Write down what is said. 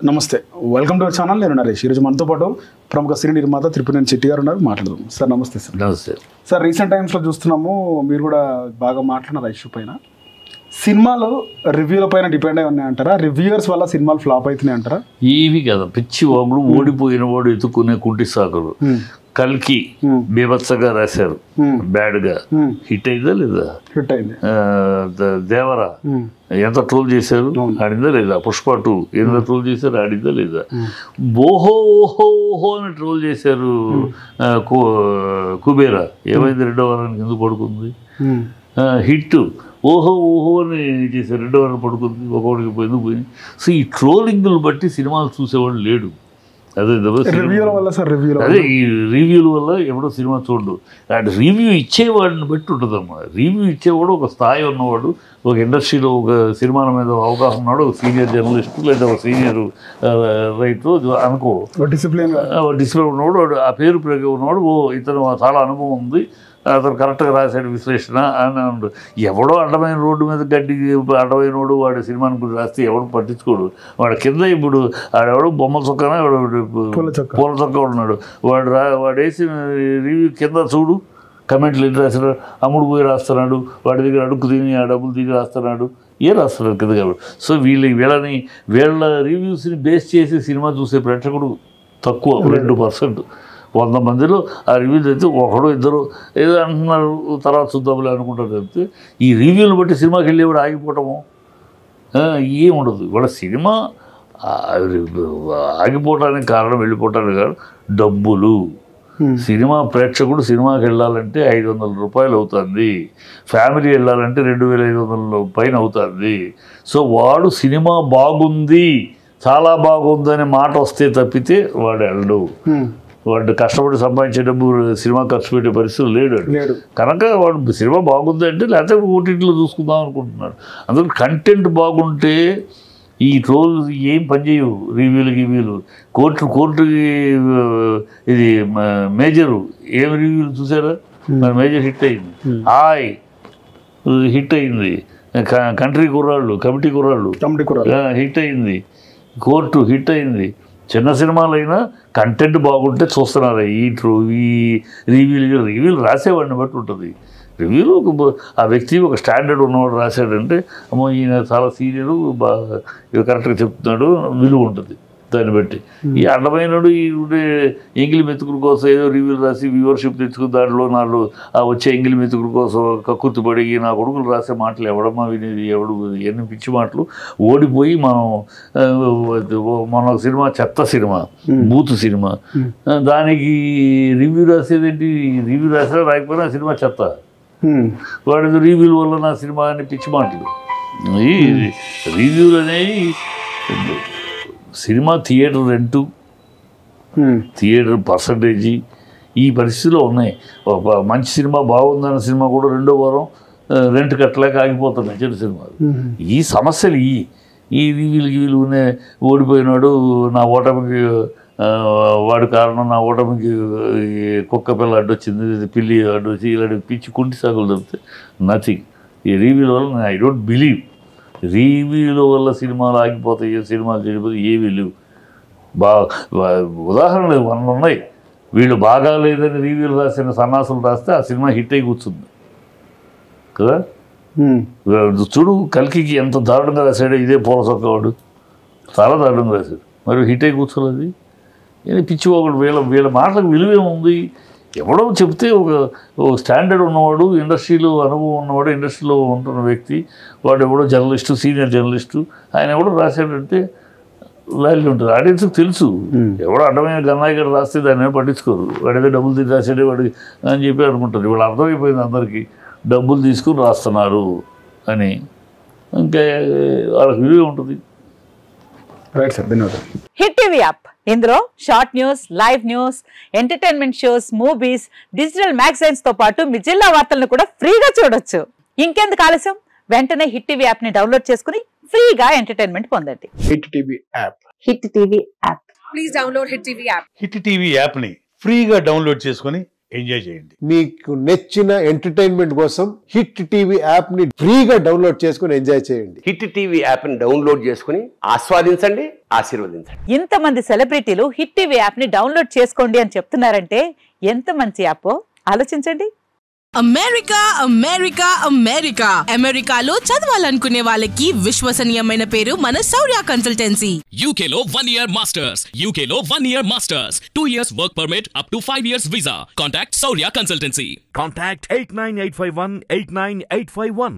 నమస్తే, welcome to our channel. నేను నరేష్. ఈరోజు మనతో పాటు ప్రముఖ సినీ నిర్మాత త్రిపురనేని చెట్టి గారు ఉన్నారు. మాట్లాడదాం. సార్ నమస్తే. సార్ నమస్తే సార్. రీసెంట్ టైమ్స్లో చూస్తున్నాము, మీరు కూడా బాగా మాట్లాడినారు ఇష్యూ పైన. సినిమాలు రివ్యూల పైన డిపెండ్ అయి ఉన్నాయి అంటారా? రివ్యూయర్స్ వల్ల సినిమాలు ఫ్లాప్ అవుతున్నాయి అంటారా? ఇవి కదా పిచ్చి వాగులు, ఓడిపోయిన వాడు ఎత్తుకునే కుంటి సాకులు. కల్కి బీభత్సగా రాశారు, బ్యాడ్ గా. హిట్ అయిందా లేదా? హిట్ అయింది. దేవరా ఎంత ట్రోల్ చేశారు, ఆడిందా లేదా? పుష్ప 2 ఎంత ట్రోల్ చేశారు, ఆడిందా లేదా? ఓహో ఓహో ఓహో అని ట్రోల్ చేశారు. కుబేరా ఏమైంది, 2వ వారానికి ఎందుకు పడుకుంది? హిట్ ఓహో ఓహో అని చేశారు, 2వ వారం పడుకుంది, ఒకటికి ఎందుకు పోయింది? సో ఈ ట్రోలింగ్లు బట్టి సినిమాలు చూసేవాడు లేడు. అదే అదే ఈ రివ్యూల వల్ల ఎవడో సినిమా చూడు. అండ్ రివ్యూ ఇచ్చేవాడిని బట్టి ఉంటుందమ్మా. రివ్యూ ఇచ్చేవాడు ఒక స్థాయి ఉన్నవాడు, ఒక ఇండస్ట్రీలో ఒక సినిమాల మీద అవగాహన ఉన్నాడు, ఒక సీనియర్ జర్నలిస్ట్ లేదా ఒక సీనియర్ రైటర్ అనుకో, డిసిప్లిన్ ఉన్నవాడు, ఆ పేరు ఉన్నవాడు, ఓ ఇతను చాలా అనుభవం ఉంది, అతను కరెక్ట్గా రాశాడు విశ్లేషణ అని అన్నాడు. ఎవడో అడ్డమైన రోడ్డు మీద గడ్డి అడ్డమైన వాడు వాడు సినిమాని గురించి రాస్తే ఎవడు పట్టించుకోడు. వాడు కింద ఇప్పుడు ఆడెవడు బొమ్మల చొక్కన పూల చొక్క ఉన్నాడు, వాడు వేసిన రివ్యూ కింద చూడు, కమెంట్లు ఎన్ని రాస్తున్నాడు, అమ్ముడు పోయి రాస్తున్నాడు, వాడి దగ్గర అడుక్కు తిని ఆ డబ్బులు తిని రాస్తున్నాడు, రాస్తున్నాడు కింద కాబట్టి. సో వీళ్ళ రివ్యూస్ని బేస్ చేసి సినిమా చూసే ప్రేక్షకుడు తక్కువ, 2%. 100 మందిలో ఆ రివ్యూలు అయితే ఒకడు ఇద్దరు ఏదో అంటున్నారు, తర్వాత చూద్దాంలే అనుకుంటారు చెప్తే, ఈ రివ్యూలు బట్టి సినిమాకి వెళ్ళేవాడు ఆగిపోవటము ఏముండదు. ఇవాళ సినిమా ఆగిపోవటానికి కారణం, వెళ్ళిపోవటానికి కారణం డబ్బులు. సినిమా ప్రేక్షకుడు సినిమాకి వెళ్ళాలంటే 500 రూపాయలు అవుతుంది, ఫ్యామిలీ వెళ్ళాలంటే 2500 పైన అవుతుంది. సో వాడు సినిమా బాగుంది, చాలా బాగుందనే మాట వస్తే తప్పితే వాడు వెళ్ళడు. వాడు కష్టపడి సంపాదించే డబ్బు సినిమా ఖర్చు పెట్టే పరిస్థితులు లేడు కనుక వాడు సినిమా బాగుంది అంటే, లేకపోతే ఓటీటీలో చూసుకుందాం అనుకుంటున్నాడు. అందులో కంటెంట్ బాగుంటే ఈ ట్రోల్ ఏం పనిచేయవు. రివ్యూలు కోర్టుకి ఇది మేజరు ఏం రివ్యూలు చూసారా? మేజర్ హిట్ అయింది, హాయ్ హిట్ అయింది, కంట్రీ కుర్రాళ్ళు కమిటీ కుర్రాళ్ళు హిట్ అయింది, కోర్టు హిట్ అయింది. చిన్న సినిమాలైనా కంటెంట్ బాగుంటే చూస్తున్నారు. ఈ రివ్యూలు రాసేవాడిని బట్టి ఉంటుంది. రివ్యూలు ఆ వ్యక్తి ఒక స్టాండర్డ్ ఉన్నవాడు రాశాడంటే, అమ్మో ఈయన చాలా సీనియరు, బాగా కరెక్ట్గా చెప్తున్నాడు, విలువ ఉంటుంది దాన్ని బట్టి. ఈ అడ్డమైనడు ఈ ఎంగిలి మెతుకుల కోసం ఏదో రివ్యూలు రాసి వ్యూవర్షిప్ తెచ్చుకుని దాంట్లో నాళ్ళు వచ్చే ఎంగిలి మెతుకుల కోసం కక్కుర్తిపడి నా కొడుకులు రాసే మాటలు ఎవడమ్మా వినేది, ఎవడు ఎన్ని పిచ్చి మాటలు. ఓడిపోయి మన సినిమా చెత్త సినిమా, బూతు సినిమా, దానికి రివ్యూ రాసేదేంటి? రివ్యూ రాసినా రాకపోయినా సినిమా చెత్త. వాడి రివ్యూల వల్ల నా సినిమా అని పిచ్చి మాటలు. ఈ రివ్యూలు అనేవి cinema theatre rent, theatre percentage ఈ పరిస్థితిలో ఉన్నాయి. ఒక మంచి సినిమా బాగుందన్న సినిమా కూడా 2వ వారం రెంట్ కట్టలేక ఆగిపోతున్నాయి చిన్న సినిమాలు. ఈ సమస్యలు ఈ రివ్యూలు ఓడిపోయినాడు, నా ఓటమికి వాడి కారణం, నా ఓటమికి కుక్క పిల్ల అడ్డొచ్చింది, పిల్లి అడ్డొచ్చి, ఇలాంటి పిచ్చి కుంటి సాగులు దొరికితే నథింగ్. ఈ రివ్యూల వల్ల ఐ డోంట్ బిలీవ్ రివ్యూల వల్ల సినిమాలు ఆగిపోతాయి, సినిమాలు చెడిపోతే ఏమీ లేవు. ఉదాహరణలు 100 ఉన్నాయి. వీళ్ళు బాగా లేదని రివ్యూలు రాసిన సన్నాసులు రాస్తే ఆ సినిమా హిట్ అయి కూర్చుంది కదా. చూడు కల్కికి ఎంత దారుణంగా రాశాడు, ఇదే పూల చొక్కవాడు చాలా దారుణంగా రాశాడు, మరి హిట్ అయి కూర్చోలేదు. పిచ్చి ఒకడు. వీళ్ళ మాటలకు విలువేముంది? ఎవడో చెప్తే ఒక స్టాండర్డ్ ఉన్నవాడు, ఇండస్ట్రీలో అనుభవం ఉన్నవాడు, ఇండస్ట్రీలో ఉంటున్న వ్యక్తి, వాడు ఎవడో జర్నలిస్టు, సీనియర్ జర్నలిస్టు, ఆయన ఎవడో రాశాడంటే వాల్యూ ఉంటుంది. ఆడియన్స్కి తెలుసు. ఎవడో అడ్డమైన గన్నాయి గారు రాస్తే దాన్ని పట్టించుకోరు. వాడేదో డబ్బులు తీసి రాసాడే వాడికి అని చెప్పి అనుకుంటారు. ఇవాళ అర్థమైపోయింది అందరికీ, డబ్బులు తీసుకుని రాస్తున్నారు అని. ఇంకా వాళ్ళకి విలువ ఉంటుంది. రైట్ సార్, ధన్యవాదాలు. హిట్ టీవీ యాప్, ఇందులో short news, live news, entertainment shows, movies, digital magazines తో పాటు మీ జిల్లా వార్తలను కూడా ఫ్రీగా చూడొచ్చు. ఇంకెందుకు ఆలస్యం, వెంటనే హిట్ టీవీ యాప్ ని డౌన్లోడ్ చేసుకుని ఫ్రీగా ఎంటర్టైన్మెంట్ పొందండి. Hit TV app. Hit TV app. Please download hit TV app. Hit TV app ని ఫ్రీగా డౌన్లోడ్ చేసుకుని ఎంజాయ్ చేయండి. మీకు నచ్చిన ఎంటర్టైన్మెంట్ కోసం హిట్ టీవీ యాప్ ని ఫ్రీగా డౌన్లోడ్ చేసుకుని ఎంజాయ్ చేయండి. హిట్ టీవీ యాప్ ని డౌన్లోడ్ చేసుకుని ఆస్వాదించండి, ఆశీర్వదించండి. ఇంతమంది సెలబ్రిటీలు హిట్ టీవీ యాప్ ని డౌన్లోడ్ చేసుకోండి అని చెప్తున్నారంటే ఎంత మంచి యాప్ ఆలోచించండి. అమెరికా అమెరికా అమెరికా అమెరికాలో చదవాలనుకునే వాళ్ళకి విశ్వసనీయమైన పేరు మన శౌర్య కన్సల్టెన్సీ. UK లో 1 year masters, UK లో 1 year masters, 2 years work permit up to 5 years visa. Contact Saurya Consultancy. Contact 89851 89851.